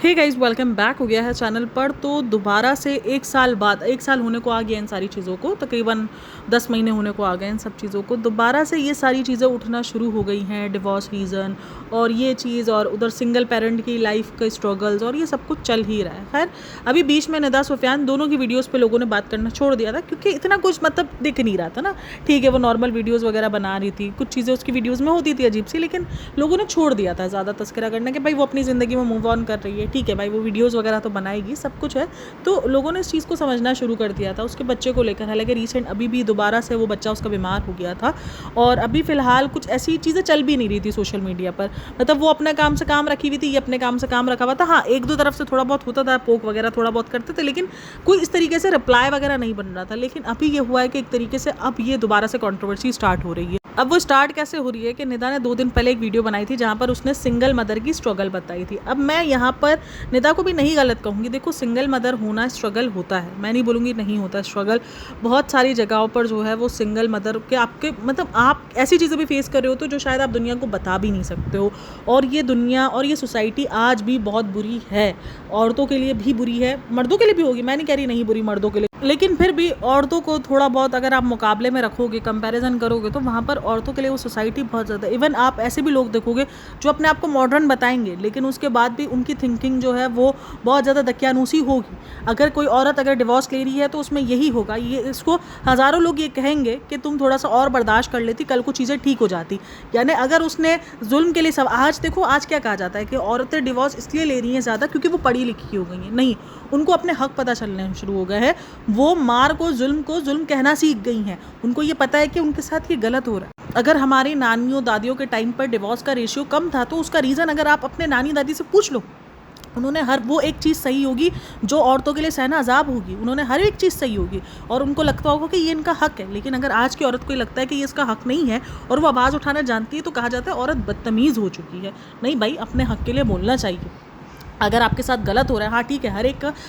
Hey guys, welcome back हो गया है चैनल पर। तो दोबारा से 1 साल बाद, 1 साल होने को आ गया इन सारी चीज़ों को, तकरीबन 10 महीने होने को आ गए इन सब चीज़ों को। दोबारा से ये सारी चीज़ें उठना शुरू हो गई हैं, डिवोर्स रीज़न और ये चीज़, और उधर सिंगल पेरेंट की लाइफ के स्ट्रगल्स, और ये सब कुछ चल ही रहा है। खैर, अभी बीच में निदा सुफियान दोनों की वीडियोज़ पे लोगों ने बात करना छोड़ दिया था, क्योंकि इतना कुछ मतलब दिख नहीं रहा था ना। ठीक है, वो नॉर्मल वीडियोज़ वगैरह बना रही थी, कुछ चीज़ें उसकी वीडियोज़ में होती थी अजीब सी, लेकिन लोगों ने छोड़ दिया था ज़्यादा तस्करा करना कि भाई वो अपनी ज़िंदगी में मूव ऑन कर रही है। ठीक है भाई, वो वीडियोज़ वगैरह तो बनाएगी, सब कुछ है। तो लोगों ने इस चीज़ को समझना शुरू कर दिया था उसके बच्चे को लेकर। हालांकि रिसेंट अभी भी दोबारा से वो बच्चा उसका बीमार हो गया था, और अभी फ़िलहाल कुछ ऐसी चीज़ें चल भी नहीं रही थी सोशल मीडिया पर। मतलब वो अपने काम से काम रखी हुई थी, ये अपने काम से काम रखा हुआ था। हाँ, एक दो तरफ से थोड़ा बहुत होता था, पोक वगैरह थोड़ा बहुत करते थे, लेकिन कोई इस तरीके से रिप्लाई वगैरह नहीं बन रहा था। लेकिन अभी ये हुआ है कि एक तरीके से अब ये दोबारा से कंट्रोवर्सी स्टार्ट हो रही है। अब वो स्टार्ट कैसे हो रही है कि निदा ने 2 दिन पहले एक वीडियो बनाई थी जहाँ पर उसने सिंगल मदर की स्ट्रगल बताई थी। अब मैं यहाँ पर निदा को भी नहीं गलत कहूँगी। देखो, सिंगल मदर होना स्ट्रगल होता है, मैं नहीं बोलूँगी नहीं होता स्ट्रगल। बहुत सारी जगहों पर जो है वो सिंगल मदर के आपके मतलब आप ऐसी चीज़ें भी फेस कर रहे हो तो जो शायद आप दुनिया को बता भी नहीं सकते हो। और ये दुनिया और ये सोसाइटी आज भी बहुत बुरी है, औरतों के लिए भी बुरी है, मर्दों के लिए भी होगी, मैं नहीं कह रही नहीं बुरी मर्दों के लिए, लेकिन फिर भी औरतों को थोड़ा बहुत अगर आप मुकाबले में रखोगे, कंपैरिजन करोगे, तो वहाँ पर औरतों के लिए वो सोसाइटी बहुत ज़्यादा। इवन आप ऐसे भी लोग देखोगे जो अपने आप को मॉडर्न बताएंगे, लेकिन उसके बाद भी उनकी थिंकिंग जो है वो बहुत ज़्यादा दकियानूसी होगी। अगर कोई औरत अगर डिवोर्स ले रही है तो उसमें यही होगा, ये इसको हज़ारों लोग ये कहेंगे कि तुम थोड़ा सा और बर्दाश्त कर लेती, कल को चीज़ें ठीक हो जाती। यानी अगर उसने जुल्म के लिए सब, आज देखो आज क्या कहा जाता है कि औरतें डिवोर्स इसलिए ले रही हैं ज़्यादा क्योंकि वो पढ़ी लिखी हो गई हैं। नहीं, उनको अपने हक पता चलने शुरू हो गए हैं। वो मार को जुल्म कहना सीख गई हैं। उनको ये पता है कि उनके साथ ये गलत हो रहा है। अगर हमारी नानियों दादियों के टाइम पर डिवोर्स का रेशियो कम था तो उसका रीज़न अगर आप अपने नानी दादी से पूछ लो, उन्होंने हर वो एक चीज़ सही होगी जो औरतों के लिए सहना अजाब होगी, उन्होंने हर एक चीज़ सही होगी और उनको लगता होगा कि ये इनका हक है। लेकिन अगर आज की औरत को लगता है कि ये इसका हक नहीं है और वो आवाज़ उठाना जानती है, तो कहा जाता है औरत बदतमीज़ हो चुकी है। नहीं भाई, अपने हक के लिए बोलना चाहिए। अगर आपके साथ गलत हो रहा है, हाँ ठीक है,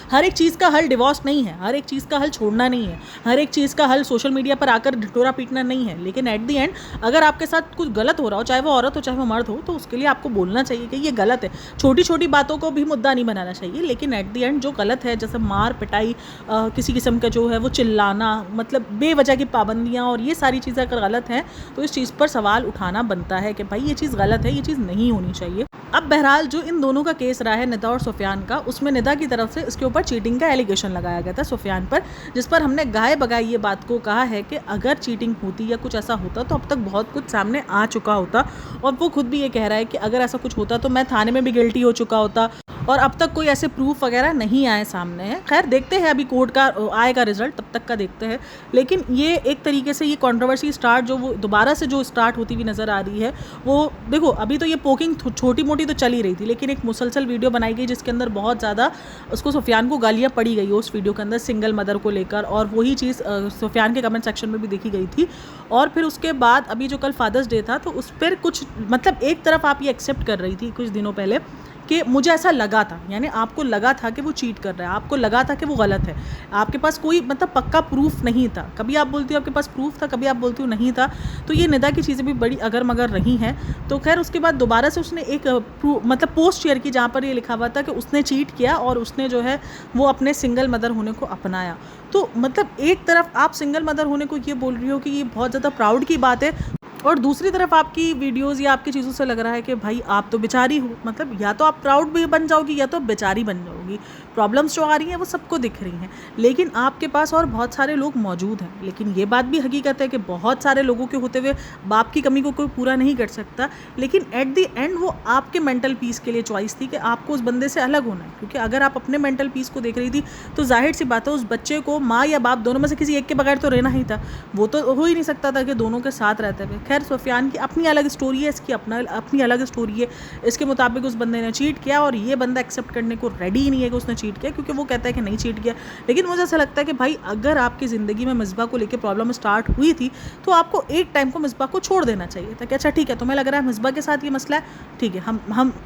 हर एक चीज़ का हल डिवोर्स नहीं है, हर एक चीज़ का हल छोड़ना नहीं है, हर एक चीज़ का हल सोशल मीडिया पर आकर ढिठोरा पीटना नहीं है। लेकिन एट दी एंड अगर आपके साथ कुछ गलत हो रहा हो, चाहे वो औरत हो चाहे वो मर्द हो, तो उसके लिए आपको बोलना चाहिए कि ये गलत है। छोटी छोटी बातों को भी मुद्दा नहीं बनाना चाहिए, लेकिन एट दी एंड जो गलत है, जैसे मार पिटाई, किसी किस्म का जो है वो चिल्लाना, मतलब बेवजह की पाबंदियाँ, और ये सारी चीज़ें अगर गलत हैं तो इस चीज़ पर सवाल उठाना बनता है कि भाई ये चीज़ गलत है, ये चीज़ नहीं होनी चाहिए। अब बहरहाल जो इन दोनों का केस रहा है, निदा और सुफियान का, उसमें निदा की तरफ से इसके ऊपर चीटिंग का एलिगेशन लगाया गया था सुफियान पर, जिस पर हमने गाय बगाई ये बात को कहा है कि अगर चीटिंग होती या कुछ ऐसा होता तो अब तक बहुत कुछ सामने आ चुका होता। और वो खुद भी ये कह रहा है कि अगर ऐसा कुछ होता तो मैं थाने में भी गिल्टी हो चुका होता, और अब तक कोई ऐसे प्रूफ वगैरह नहीं आए सामने हैं। खैर देखते हैं, अभी कोर्ट का आएगा रिजल्ट, तब तक का देखते हैं। लेकिन ये एक तरीके से ये कंट्रोवर्सी स्टार्ट जो वो दोबारा से जो स्टार्ट होती हुई नज़र आ रही है, वो देखो अभी तो ये पोकिंग छोटी मोटी तो चल ही रही थी, लेकिन एक मुसलसल वीडियो बनाई गई जिसके अंदर बहुत ज़्यादा उसको सुफियान को गालियाँ पड़ी गई उस वीडियो के अंदर सिंगल मदर को लेकर, और वही चीज़ सुफियान के कमेंट सेक्शन में भी देखी गई थी। और फिर उसके बाद अभी जो कल फादर्स डे था, तो उस पर कुछ मतलब एक तरफ आप ये एक्सेप्ट कर रही थी कुछ दिनों पहले कि मुझे ऐसा लगा था, यानी आपको लगा था कि वो चीट कर रहा है, आपको लगा था कि वो गलत है, आपके पास कोई मतलब पक्का प्रूफ नहीं था। कभी आप बोलती हो आपके पास प्रूफ था, कभी आप बोलती हो नहीं था। तो ये निदा की चीज़ें भी बड़ी अगर मगर रही हैं। तो खैर उसके बाद दोबारा से उसने एक मतलब पोस्ट शेयर की जहाँ पर ये लिखा हुआ था कि उसने चीट किया और उसने जो है वो अपने सिंगल मदर होने को अपनाया। तो मतलब एक तरफ आप सिंगल मदर होने को ये बोल रही हो कि ये बहुत ज़्यादा प्राउड की बात है, और दूसरी तरफ आपकी वीडियोस या आपकी चीज़ों से लग रहा है कि भाई आप तो बेचारी हो, मतलब या तो आप प्राउड भी बन जाओगी या तो बेचारी बन जाओगी। प्रॉब्लम्स जो आ रही हैं वो सबको दिख रही हैं, लेकिन आपके पास और बहुत सारे लोग मौजूद हैं। लेकिन ये बात भी हकीकत है कि बहुत सारे लोगों के होते हुए बाप की कमी को कोई पूरा नहीं कर सकता। लेकिन एट दी एंड वो आपके मेंटल पीस के लिए चॉइस थी कि आपको उस बंदे से अलग होना है, क्योंकि अगर आप अपने मेंटल पीस को देख रही थी तो जाहिर सी बात है उस बच्चे को माँ या बाप दोनों में से किसी एक के बगैर तो रहना ही था। वो तो हो ही नहीं सकता था कि दोनों के साथ रहते हुए। खैर सुफियान की अपनी अलग स्टोरी है, इसकी अपनी अलग स्टोरी है। इसके मुताबिक उस बंदे ने चीट किया और ये बंदा एक्सेप्ट करने को रेडी ही नहीं है कि उसने चीट किया, क्योंकि वो कहता है कि नहीं चीट किया। लेकिन मुझे ऐसा लगता है कि भाई अगर आपकी ज़िंदगी में मिसबा को लेकर प्रॉब्लम स्टार्ट हुई थी तो आपको एक टाइम को मिसबा को छोड़ देना चाहिए था कि अच्छा ठीक है, तुम्हें लग रहा है मिसबा के साथ ये मसला है, ठीक है,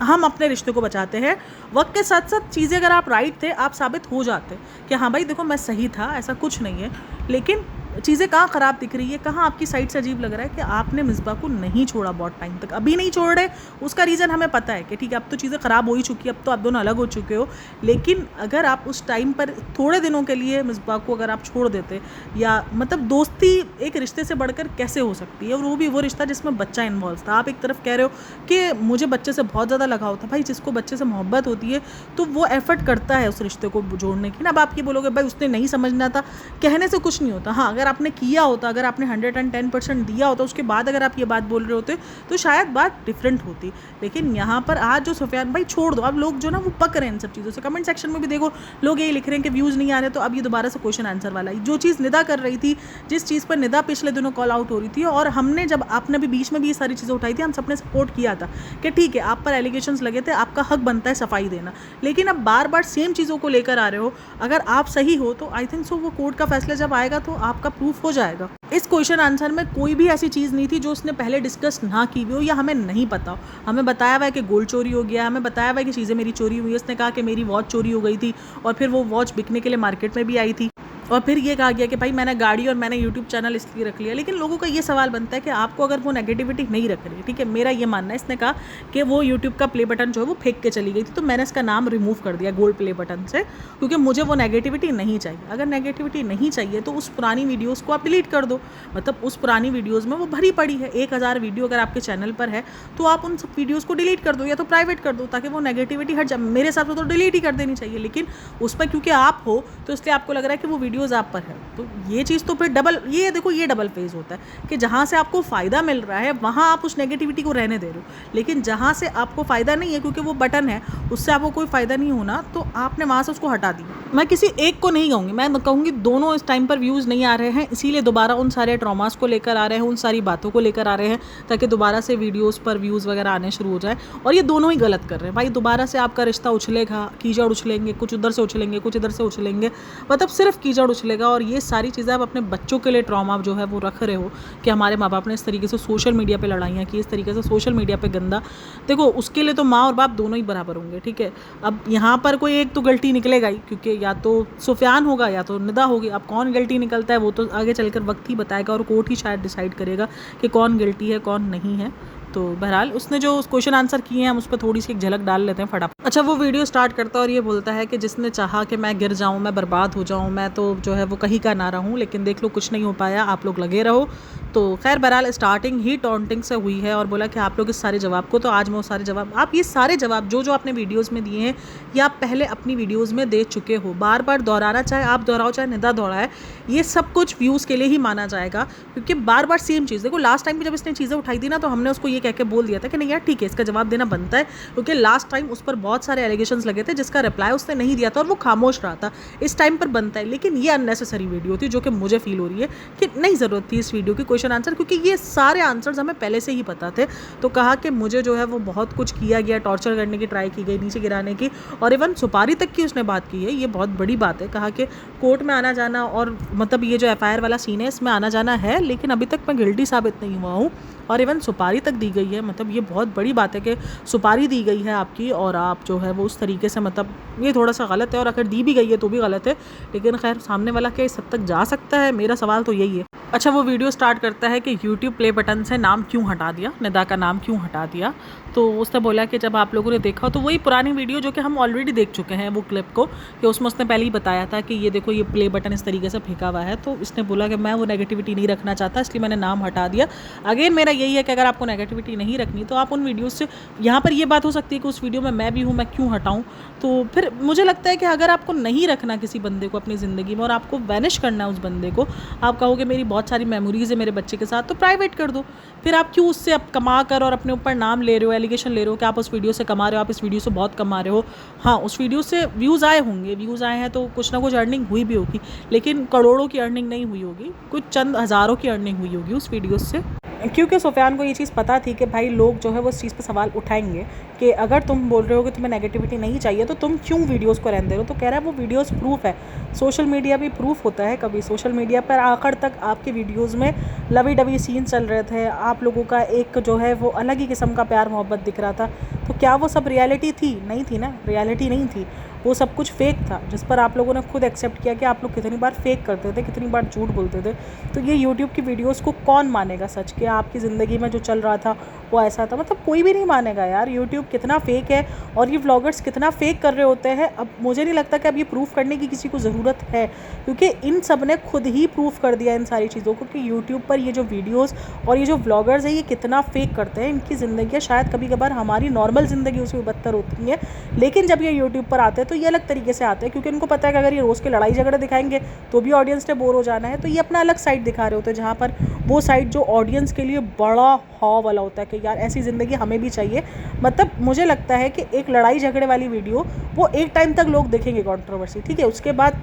हम अपने रिश्ते को बचाते हैं। वक्त के साथ साथ चीज़ें अगर आप राइट थे, आप साबित हो जाते कि हाँ भाई देखो मैं सही था, ऐसा कुछ नहीं है। लेकिन चीज़ें कहाँ ख़राब दिख रही है, कहाँ आपकी साइड से अजीब लग रहा है कि आपने मिसबा को नहीं छोड़ा बहुत टाइम तक, अभी नहीं छोड़ रहे। उसका रीज़न हमें पता है कि ठीक है अब तो चीज़ें ख़राब हो ही चुकी है, अब तो आप दोनों अलग हो चुके हो, लेकिन अगर आप उस टाइम पर थोड़े दिनों के लिए मिसबा को अगर आप छोड़ देते, या मतलब दोस्ती एक रिश्ते से बढ़कर कैसे हो सकती है, और वो भी वो रिश्ता जिसमें बच्चा इन्वॉल्व था। आप एक तरफ कह रहे हो कि मुझे बच्चे से बहुत ज़्यादा लगाव था, भाई जिसको बच्चे से मोहब्बत होती है तो वो एफर्ट करता है उस रिश्ते को जोड़ने की ना। अब आप ये बोलोगे भाई उसने नहीं समझना था, कहने से कुछ नहीं होता। हाँ, अगर आपने किया होता, अगर आपने 110% दिया होता, उसके बाद अगर आप ये बात बोल रहे होते तो शायद बात डिफरेंट होती। लेकिन यहाँ पर आज जो सुफियान भाई छोड़ दो, अब लोग जो ना वो पक रहे हैं इन सब चीज़ों से। कमेंट सेक्शन में भी देखो लोग यही लिख रहे हैं कि व्यूज़ नहीं आ रहे, तो अब ये दोबारा से क्वेश्चन आंसर वाला है। जो चीज़ निदा कर रही थी, जिस चीज़ पर निदा पिछले दिनों कॉल आउट हो रही थी, और हमने जब आपने भी बीच में भी ये सारी चीज़ें उठाई थी, हम सबने सपोर्ट किया था कि ठीक है आप पर एलिगेशंस लगे थे, आपका हक बनता है सफाई देना। लेकिन अब बार बार सेम चीज़ों को लेकर आ रहे हो। अगर आप सही हो तो आई थिंक सो वो कोर्ट का फैसला जब आएगा तो आपका प्रूफ हो जाएगा। इस क्वेश्चन आंसर में कोई भी ऐसी चीज़ नहीं थी जो उसने पहले डिस्कस ना की हुई हो या हमें नहीं पता हो। हमें बताया हुआ है कि गोल्ड चोरी हो गया, हमें बताया हुआ है कि चीज़ें मेरी चोरी हुई। उसने कहा कि मेरी वॉच चोरी हो गई थी और फिर वो वॉच बिकने के लिए मार्केट में भी आई थी, और फिर ये कहा गया कि भाई मैंने गाड़ी और मैंने यूट्यूब चैनल इसलिए रख लिया। लेकिन लोगों का ये सवाल बनता है कि आपको अगर वो नेगेटिविटी नहीं रख रही है, ठीक है, मेरा ये मानना है, इसने कहा कि वो यूट्यूब का प्ले बटन जो है वो फेंक के चली गई थी, तो मैंने इसका नाम रिमूव कर दिया गोल्ड प्ले बटन से, क्योंकि मुझे वो नेगेटिविटी नहीं चाहिए। अगर नेगेटिविटी नहीं चाहिए तो उस पुरानी वीडियोज़ को आप डिलीट कर दो। मतलब उस पुरानी वीडियोज़ में वो भरी पड़ी है, 1000 वीडियो अगर आपके चैनल पर है तो आप उन सब वीडियोज़ को डिलीट कर दो या तो प्राइवेट कर दो, ताकि वो नेगेटिविटी हट जाए। मेरे हिसाब से तो डिलीट ही कर देनी चाहिए, लेकिन उस पर क्योंकि आप हो तो इसलिए आपको लग रहा है कि वो वीडियोज़ आप पर है। तो ये चीज़ तो फिर डबल, ये देखो ये डबल फेज होता है कि जहाँ से आपको फ़ायदा मिल रहा है वहाँ आप उस नेगेटिविटी को रहने दे रहे हो, लेकिन जहाँ से आपको फ़ायदा नहीं है क्योंकि वो बटन है उससे आपको कोई फ़ायदा नहीं होना, तो आपने वहाँ से उसको हटा दिया। मैं किसी एक को नहीं कहूँगी, मैं कहूँगी दोनों इस टाइम पर व्यूज़ नहीं आ रहे हैं, इसीलिए दोबारा उन सारे ट्रॉमास को लेकर आ रहे हैं, उन सारी बातों को लेकर आ रहे हैं, ताकि दोबारा से वीडियोज़ पर व्यूज़ वगैरह आने शुरू हो जाए। और ये दोनों ही गलत कर रहे हैं भाई, दोबारा से आपका रिश्ता उछलेगा, कीचड़ उछलेंगे, कुछ उधर से उछलेंगे, कुछ इधर से उछलेंगे, मतलब सिर्फ कीचड़ उछलेगा। और ये सारी चीज़ें आप अपने बच्चों के लिए ट्रॉमा जो है वो रख रहे हो कि हमारे माँ बाप ने इस तरीके से सोशल मीडिया पे लड़ाइयाँ की, इस तरीके से सोशल मीडिया पे गंदा। देखो उसके लिए तो माँ और बाप दोनों ही बराबर होंगे, ठीक है। अब यहाँ पर कोई एक तो गलती निकलेगा ही, क्योंकि या तो सुफियान होगा या तो निदा होगी। अब कौन गलती निकलता है वो तो आगे चलकर वक्त ही बताएगा, और कोर्ट ही शायद डिसाइड करेगा कि कौन गिल्टी है कौन नहीं है। तो बहरहाल उसने जो क्वेश्चन आंसर किए हैं हम उस पर थोड़ी सी एक झलक डाल लेते हैं फटाफट। अच्छा, वो वीडियो स्टार्ट करता है और ये बोलता है कि जिसने चाहा कि मैं गिर जाऊँ, मैं बर्बाद हो जाऊँ, मैं तो जो है वो कहीं का ना रहूँ, लेकिन देख लो कुछ नहीं हो पाया, आप लोग लगे रहो। तो खैर बहरहाल स्टार्टिंग ही टॉन्टिंग से हुई है और बोला कि आप लोग इस सारे जवाब को, तो आज मैं वो सारे जवाब, आप ये सारे जवाब जो आपने वीडियोज़ में दिए हैं या आप पहले अपनी वीडियोज़ में दे चुके हो, बार बार दोहराना, चाहे आप दोहराओ चाहे निदा दोहराए, ये सब कुछ व्यूज़ के लिए ही माना जाएगा, क्योंकि बार बार सेम चीज़। देखो लास्ट टाइम भी जब इसने चीज़ें उठाई थी ना, तो हमने उसको ये कह के बोल दिया था कि नहीं यार ठीक है इसका जवाब देना बनता है, क्योंकि लास्ट टाइम उस पर बहुत सारे एलिगेशंस लगे थे जिसका रिप्लाई उसने नहीं दिया था और वो खामोश रहा था। इस टाइम पर बनता है, लेकिन ये अननेसेसरी वीडियो थी जो कि मुझे फील हो रही है कि नहीं ज़रूरत थी इस वीडियो की क्वेश्चन आंसर, क्योंकि ये सारे आंसर्स हमें पहले से ही पता थे। तो कहा कि मुझे जो है वो बहुत कुछ किया गया, टॉर्चर करने की ट्राई की गई, नीचे गिराने की, और इवन सुपारी तक की उसने बात की है। ये बहुत बड़ी बात है। कहा कि कोर्ट में आना जाना और मतलब ये जो FIR वाला सीन है इसमें आना जाना है, लेकिन अभी तक मैं गिल्टी साबित नहीं हुआ हूँ, और इवन सुपारी तक दी गई है। मतलब ये बहुत बड़ी बात है कि सुपारी दी गई है आपकी और आप जो है वो उस तरीके से, मतलब ये थोड़ा सा गलत है, और अगर दी भी गई है तो भी गलत है, लेकिन खैर सामने वाला क्या इस हद तक जा सकता है, मेरा सवाल तो यही है। अच्छा, वो वीडियो स्टार्ट करता है कि यूट्यूब प्ले बटन से नाम क्यों हटा दिया, निदा का नाम क्यों हटा दिया। तो उसने बोला कि जब आप लोगों ने देखा तो वही पुरानी वीडियो जो कि हम ऑलरेडी देख चुके हैं वो क्लिप को, कि उसमें उसने पहले ही बताया था कि ये देखो ये प्ले बटन इस तरीके से फेंका हुआ है। तो इसने बोला कि मैं वो नेगेटिविटी नहीं रखना चाहता, इसलिए मैंने नाम हटा दिया। अगेन मेरा यही है कि अगर आपको नेगेटिविटी नहीं रखनी तो आप उन वीडियोज़ से, यहाँ पर ये बात हो सकती है कि उस वीडियो में मैं भी हूँ, मैं क्यों हटाऊँ। तो फिर मुझे लगता है कि अगर आपको नहीं रखना किसी बंदे को अपनी ज़िंदगी में और आपको वैनिश करना है उस बंदे को, आप कहोगे मेरी बहुत सारी मेमोरीज़ है मेरे बच्चे के साथ, तो प्राइवेट कर दो। फिर आप क्यों उससे अब कमा कर और अपने ऊपर नाम ले रहे हो, एलिगेशन ले रहे हो कि आप उस वीडियो से कमा रहे हो, आप इस वीडियो से बहुत कमा रहे हो। हाँ, उस वीडियो से व्यूज़ आए होंगे, व्यूज़ आए हैं तो कुछ ना कुछ अर्निंग हुई भी होगी, लेकिन करोड़ों की अर्निंग नहीं हुई होगी, कुछ चंद हज़ारों की अर्निंग हुई होगी उस वीडियो से। क्योंकि सुफियान को ये चीज़ पता थी कि भाई लोग जो है वो इस चीज़ पर सवाल उठाएंगे कि अगर तुम बोल रहे हो कि तुम्हें नेगेटिविटी नहीं चाहिए तो तुम क्यों वीडियोस को रहने दे रहे हो। तो कह रहा है वो वीडियोस प्रूफ है, सोशल मीडिया भी प्रूफ होता है। कभी सोशल मीडिया पर आखिर तक आपके वीडियोस में लवी डवी सीन चल रहे थे, आप लोगों का एक जो है वो अलग ही किस्म का प्यार मोहब्बत दिख रहा था। तो क्या वो सब रियलिटी थी? नहीं थी ना, रियलिटी नहीं थी, वो सब कुछ फेक था, जिस पर आप लोगों ने खुद एक्सेप्ट किया कि आप लोग कितनी बार फेक करते थे, कितनी बार झूठ बोलते थे। तो ये यूट्यूब की वीडियोस को कौन मानेगा सच कि आपकी ज़िंदगी में जो चल रहा था वो ऐसा था? मतलब कोई भी नहीं मानेगा यार, यूट्यूब कितना फेक है और ये व्लॉगर्स कितना फेक कर रहे होते हैं। अब मुझे नहीं लगता कि अब ये प्रूफ करने की किसी को ज़रूरत है, क्योंकि इन सब ने खुद ही प्रूफ कर दिया इन सारी चीज़ों को कि यूट्यूब पर ये जो वीडियोज़ और ये जो व्लॉगर्स है ये कितना फेक करते हैं। इनकी ज़िंदगी शायद कभी कभार हमारी नॉर्मल ज़िंदगी उससे बदतर होती है, लेकिन जब ये यूट्यूब पर आते हैं तो ये अलग तरीके से आते हैं, क्योंकि उनको पता है कि अगर ये रोज़ के लड़ाई झगड़े दिखाएंगे तो भी ऑडियंस ने बोर हो जाना है। तो ये अपना अलग साइड दिखा रहे होते हैं, जहाँ पर वो साइड जो ऑडियंस के लिए बड़ा हॉ वाला होता है कि यार ऐसी ज़िंदगी हमें भी चाहिए। मतलब मुझे लगता है कि एक लड़ाई झगड़े वाली वीडियो वो एक टाइम तक लोग देखेंगे, कंट्रोवर्सी, ठीक है, उसके बाद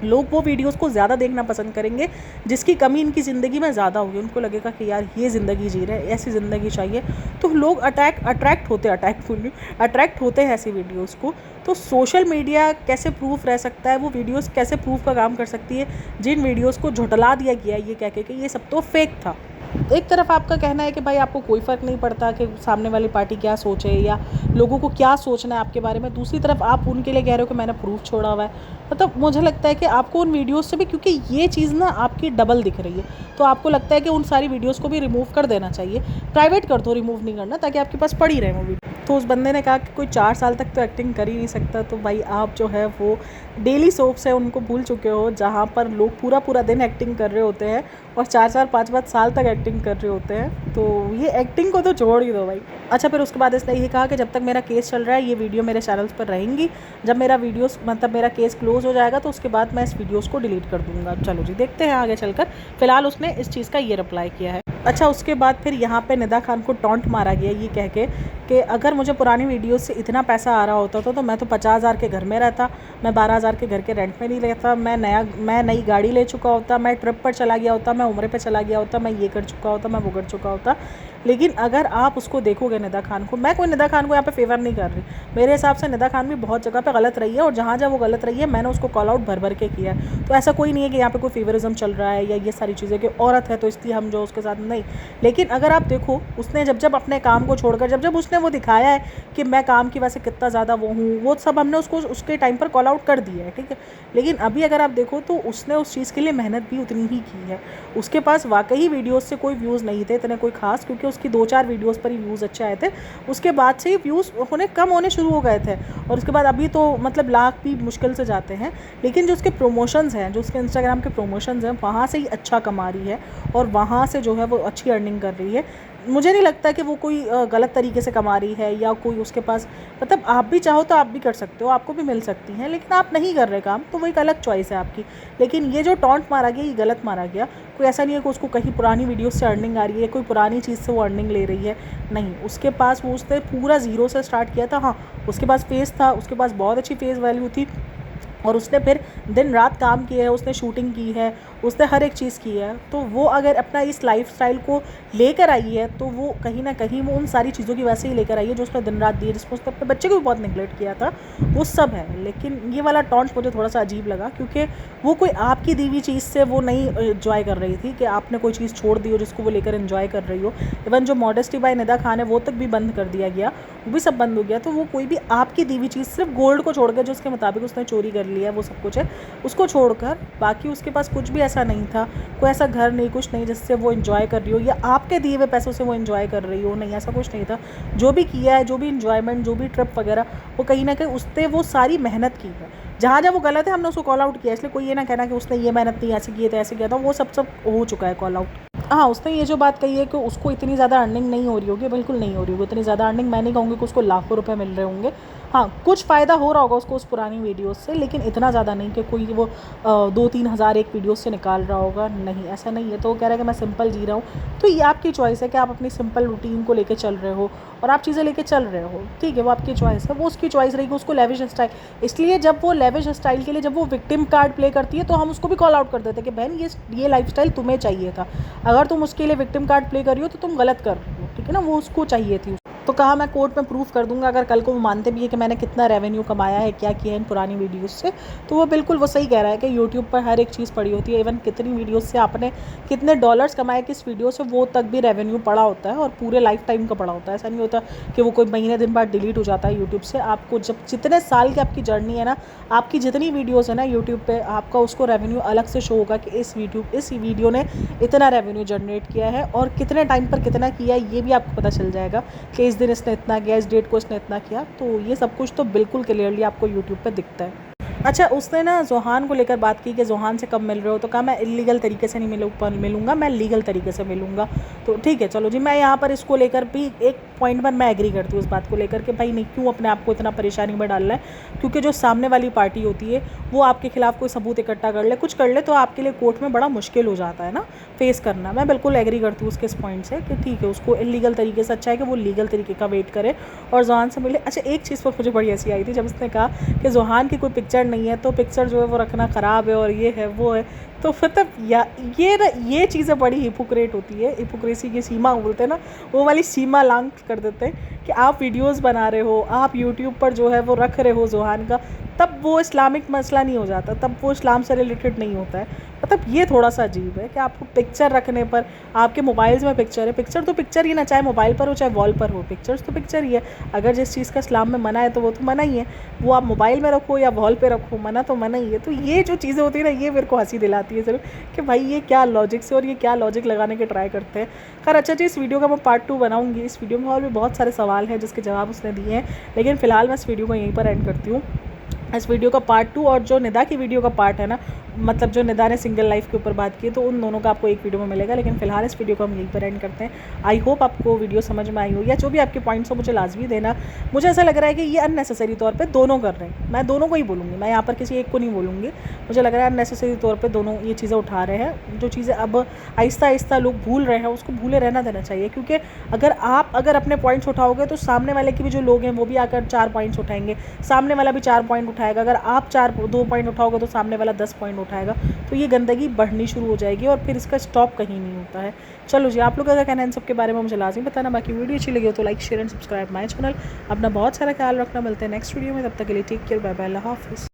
लोग वो वीडियोस को ज़्यादा देखना पसंद करेंगे जिसकी कमी इनकी ज़िंदगी में ज़्यादा होगी। उनको लगेगा कि यार ये ज़िंदगी जी रहे हैं, ऐसी ज़िंदगी चाहिए, तो लोग अट्रैक्ट होते हैं ऐसी वीडियोस को। तो सोशल मीडिया कैसे प्रूफ रह सकता है, वो वीडियोस कैसे प्रूफ का काम कर सकती है जिन वीडियोस को झुठला दिया गया है ये कह के कि ये सब तो फेक था। एक तरफ आपका कहना है कि भाई आपको कोई फ़र्क नहीं पड़ता कि सामने वाली पार्टी क्या सोचे या लोगों को क्या सोचना है आपके बारे में, दूसरी तरफ आप उनके लिए कह रहे हो कि मैंने प्रूफ छोड़ा हुआ है। मतलब मुझे लगता है कि आपको उन वीडियोस से भी, क्योंकि ये चीज़ ना आपकी डबल दिख रही है, तो आपको लगता है कि उन सारी वीडियोस को भी रिमूव कर देना चाहिए। प्राइवेट कर दो, रिमूव नहीं करना, ताकि आपके पास पड़ी रहे वो वीडियो। तो उस बंदे ने कहा कि कोई 4 साल तक तो एक्टिंग कर ही नहीं सकता। तो भाई आप जो है वो डेली सोप्स है उनको भूल चुके हो, जहाँ पर लोग पूरा पूरा दिन एक्टिंग कर रहे होते हैं और 4-4 5-5 साल तक एक्टिंग कर रहे होते हैं। तो ये एक्टिंग को तो छोड़ ही दो भाई। अच्छा, फिर उसके बाद इसने ये कहा कि जब तक मेरा केस चल रहा है ये वीडियो मेरे चैनल्स पर रहेंगी, जब मेरा वीडियोस मतलब मेरा केस क्लोज हो जाएगा तो उसके बाद मैं इस वीडियोस को डिलीट कर दूंगा। चलो जी, देखते हैं आगे चलकर। फिलहाल उसने इस चीज़ का ये रिप्लाई किया है। अच्छा, उसके बाद फिर यहाँ पे निदा खान को टॉन्ट मारा गया ये कह के कि अगर मुझे पुरानी वीडियोस से इतना पैसा आ रहा होता तो मैं तो 50,000 के घर में रहता, मैं 12,000 के घर के रेंट में नहीं रहता, मैं नई गाड़ी ले चुका होता, मैं ट्रिप पर चला गया होता, मैं उम्र पे चला गया होता, मैं ये कर चुका होता, मैं वो कर चुका होता। लेकिन अगर आप उसको देखोगे निदा खान को, मैं कोई निदा खान को यहाँ पे फेवर नहीं कर रही, मेरे हिसाब से निदा खान भी बहुत जगह पे गलत रही है और जहाँ जहाँ वो गलत रही है मैंने उसको कॉल आउट भर भर के किया है। तो ऐसा कोई नहीं है कि यहाँ पे कोई फेवरिज्म चल रहा है या ये सारी चीज़ें कि औरत है तो इसलिए हम जो उसके साथ नहीं। लेकिन अगर आप देखो उसने जब अपने काम को छोड़कर जब उसने वो दिखाया है कि मैं काम की वजह से कितना ज़्यादा वो हूँ, वो सब हमने उसको उसके टाइम पर कॉल आउट कर दिया है, ठीक है। लेकिन अभी अगर आप देखो तो उसने उस चीज़ के लिए मेहनत भी उतनी ही की है। उसके पास वाकई वीडियोज़ से कोई व्यूज़ नहीं थे इतने कोई खास, क्योंकि उसकी 2-4 वीडियोज़ पर ही व्यूज़ अच्छे आए थे। उसके बाद से ही व्यूज़ कम होने शुरू हो गए थे और उसके बाद अभी तो मतलब लाख भी मुश्किल से जाते हैं। लेकिन जो उसके प्रमोशंस हैं, जो उसके इंस्टाग्राम के प्रमोशंस हैं, वहाँ से ही अच्छा कमा रही है और वहाँ से जो है वो अच्छी अर्निंग कर रही है। मुझे नहीं लगता कि वो कोई गलत तरीके से कमा रही है या कोई उसके पास, मतलब आप भी चाहो तो आप भी कर सकते हो, आपको भी मिल सकती हैं, लेकिन आप नहीं कर रहे काम, तो वो एक अलग चॉइस है आपकी। लेकिन ये जो टॉन्ट मारा गया ये गलत मारा गया। कोई ऐसा नहीं है कि उसको कहीं पुरानी वीडियो से अर्निंग आ रही है, कोई पुरानी चीज़ से वो अर्निंग ले रही है, नहीं। उसके पास वो उसने पूरा ज़ीरो से स्टार्ट किया था। हाँ, उसके पास फेस था, उसके पास बहुत अच्छी फेस वैल्यू थी और उसने फिर दिन रात काम किया है, उसने शूटिंग की है, उसने हर एक चीज़ की है। तो वो अगर अपना इस लाइफस्टाइल को लेकर आई है तो वो कहीं ना कहीं वो उन सारी चीज़ों की वैसे ही लेकर आई है जो उसने दिन रात दी है, जिसमें उसने अपने बच्चे को भी बहुत निगलेक्ट किया था, वो सब है। लेकिन ये वाला टॉन्ट मुझे थोड़ा सा अजीब लगा, क्योंकि वो कोई आपकी दी हुई चीज़ से वो नहीं इन्जॉय कर रही थी कि आपने कोई चीज़ छोड़ दी हो जिसको वो लेकर इन्जॉय कर रही हो। इवन जो मॉडेस्टी बाय निदा खान है वो तक भी बंद कर दिया गया, वो भी सब बंद हो गया। तो वो कोई भी आपकी दी हुई चीज़, सिर्फ गोल्ड को छोड़ कर जो उसके मुताबिक उसने चोरी कर लिया है वो सब कुछ है, उसको छोड़कर बाकी उसके पास कुछ भी ऐसा नहीं था, कोई ऐसा घर नहीं, कुछ नहीं जिससे वो एंजॉय कर रही हो या आपके दिए हुए पैसों से वो एंजॉय कर रही हो, नहीं, ऐसा कुछ नहीं था। जो भी किया है, जो भी एंजॉयमेंट, जो भी ट्रिप वगैरह, वो कहीं ना कहीं उसने वो सारी मेहनत की है। जहाँ जहाँ वो गलत है हमने उसको कॉल आउट किया, इसलिए कोई ये ना कहना कि उसने ये मेहनत नहीं ऐसे किए थे ऐसे किया था, वो सब हो चुका है कॉल आउट। हाँ, उसने ये जो बात कही है कि उसको इतनी ज़्यादा अर्निंग नहीं हो रही होगी, बिल्कुल नहीं हो रही होगी इतनी ज़्यादा अर्निंग। मैं नहीं कहूँगी कि उसको लाखों रुपए मिल रहे होंगे। हाँ, कुछ फ़ायदा हो रहा होगा उसको उस पुरानी वीडियोस से, लेकिन इतना ज़्यादा नहीं कि कोई वो 2-3 हज़ार एक वीडियो से निकाल रहा होगा, नहीं, ऐसा नहीं है। तो वो कह रहा है कि मैं सिंपल जी रहा हूँ, तो ये आपकी चॉइस है कि आप अपनी सिंपल रूटीन को लेकर चल रहे हो और आप चीज़ें लेके चल रहे हो, ठीक है, वो आपकी चॉइस है। वो उसकी चॉइस रहेगी, उसको लेविश स्टाइल, इसलिए जब वो लेविश स्टाइल के लिए जब वो विक्टिम कार्ड प्ले करती है तो हम उसको भी कॉल आउट कर देते हैं कि बहन ये लाइफस्टाइल तुम्हें चाहिए था, अगर तुम उसके लिए विक्टिम कार्ड प्ले कर रही हो तो तुम गलत कर रही हो, ठीक है ना, वो उसको चाहिए थी। तो कहा मैं कोर्ट में प्रूफ कर दूंगा, अगर कल को वो मानते भी है कि मैंने कितना रेवेन्यू कमाया है, क्या किया है इन पुरानी वीडियोस से, तो वो बिल्कुल वो सही कह रहा है कि यूट्यूब पर हर एक चीज़ पड़ी होती है। इवन कितनी वीडियोस से आपने कितने डॉलर्स कमाए किस वीडियो से, वो तक भी रेवेन्यू पड़ा होता है और पूरे लाइफ टाइम का पड़ा होता है। ऐसा नहीं होता कि वो कोई महीने दिन बाद डिलीट हो जाता है यूट्यूब से। आपको जब जितने साल की आपकी जर्नी है ना, आपकी जितनी वीडियोज़ है ना यूट्यूब पर, आपका उसको रेवेन्यू अलग से शो होगा कि इस वीडियो ने इतना रेवेन्यू जनरेट किया है और कितने टाइम पर कितना किया है, ये भी आपको पता चल जाएगा कि इस दिन इसने इतना किया, इस डेट को इसने इतना किया। तो ये सब कुछ तो बिल्कुल क्लियरली आपको यूट्यूब पे दिखता है। अच्छा, उसने ना जोहान को लेकर बात की कि जोहान से कब मिल रहे हो, तो कहा मैं इलीगल तरीके से नहीं मिलूंगा, मैं लीगल तरीके से मिलूंगा। तो ठीक है चलो जी, मैं यहाँ पर इसको लेकर भी एक पॉइंट पर मैं एग्री करती हूँ उस बात को लेकर कि भाई नहीं, क्यों अपने आप को इतना परेशानी में डालना है, क्योंकि जो सामने वाली पार्टी होती है वो आपके खिलाफ कोई सबूत इकट्ठा कर ले, कुछ कर ले, तो आपके लिए कोर्ट में बड़ा मुश्किल हो जाता है ना फेस करना। मैं बिल्कुल एग्री करती हूँ उसके इस पॉइंट से कि ठीक है, उसको इलीगल तरीके से अच्छा है कि वो लीगल तरीके का वेट करे और जोहान से मिले। अच्छा, एक चीज़ पर मुझे बड़ी हंसी आई थी जब उसने कहा कि जोहान की कोई पिक्चर नहीं है, तो पिक्चर जो है वो रखना ख़राब है और ये है वो है। तो मतलब ये चीज़ें बड़ी हिपोक्रेट होती है, हिपोक्रेसी की सीमा बोलते हैं ना, वो वाली सीमा लांघ कर देते हैं कि आप वीडियोस बना रहे हो, आप यूट्यूब पर जो है वो रख रहे हो जोहान का, तब वो इस्लामिक मसला नहीं हो जाता, तब वो इस्लाम से रिलेटेड नहीं होता है। मतलब ये थोड़ा सा अजीब है कि आपको पिक्चर रखने पर, आपके मोबाइल्स में पिक्चर है, पिक्चर तो पिक्चर ही ना, चाहे मोबाइल पर हो चाहे वॉल पर हो, पिक्चर्स तो पिक्चर ही है। अगर जिस चीज़ का इस्लाम में मना है तो वो तो मना ही है, वो आप मोबाइल में रखो या वॉल पे रखो, मना तो मना ही है। तो ये जो चीज़ें होती है ना, ये मेरे को हंसी दिलाती है सिर्फ कि भाई ये क्या लॉजिक से और ये क्या लॉजिक लगाने के ट्राई करते हैं। खैर अच्छा जी, इस वीडियो का मैं पार्ट 2 बनाऊंगी। इस वीडियो में और भी बहुत सारे सवाल हैं जिसके जवाब उसने दिए हैं, लेकिन फ़िलहाल मैं इस वीडियो को यहीं पर एंड करती हूँ। इस वीडियो का पार्ट 2 और जो निदा की वीडियो का पार्ट है ना, मतलब जो निदा ने सिंगल लाइफ के ऊपर बात की, तो उन दोनों का आपको एक वीडियो में मिलेगा। लेकिन फिलहाल इस वीडियो को हम यहीं पर एंड करते हैं। आई होप आपको वीडियो समझ में आई हो, या जो भी आपके पॉइंट्स हो मुझे लाजमी देना। मुझे ऐसा लग रहा है कि ये अननेसेसरी तौर पे दोनों कर रहे हैं, मैं दोनों को ही बोलूँगी, मैं यहाँ पर किसी एक को नहीं बोलूँगी। मुझे लग रहा है अननेसेसरी तौर पर दोनों ये चीज़ें उठा रहे हैं। जो चीज़ें अब आहिस्ता आहिस्ता लोग भूल रहे हैं, उसको भूले रहना देना चाहिए, क्योंकि अगर अपने पॉइंट्स उठाओगे तो सामने वाले के भी जो लोग हैं वो भी आकर 4 पॉइंट्स उठाएंगे, सामने वाला भी 4 पॉइंट उठाएगा। अगर आप 2 पॉइंट उठाओगे तो सामने वाला 10 पॉइंट उठाएगा, तो ये गंदगी बढ़नी शुरू हो जाएगी और फिर इसका स्टॉप कहीं नहीं होता है। चलो जी, आप लोग का क्या कहना है इन सब के बारे में मुझे लाजमी बताना। बाकी वीडियो अच्छी लगी हो तो like share and subscribe my channel. अपना बहुत सारा ख्याल रखना, मिलते हैं नेक्स्ट वीडियो में, तब तक के लिए टेक केयर, बाय बाय, अल्लाह हाफिज़।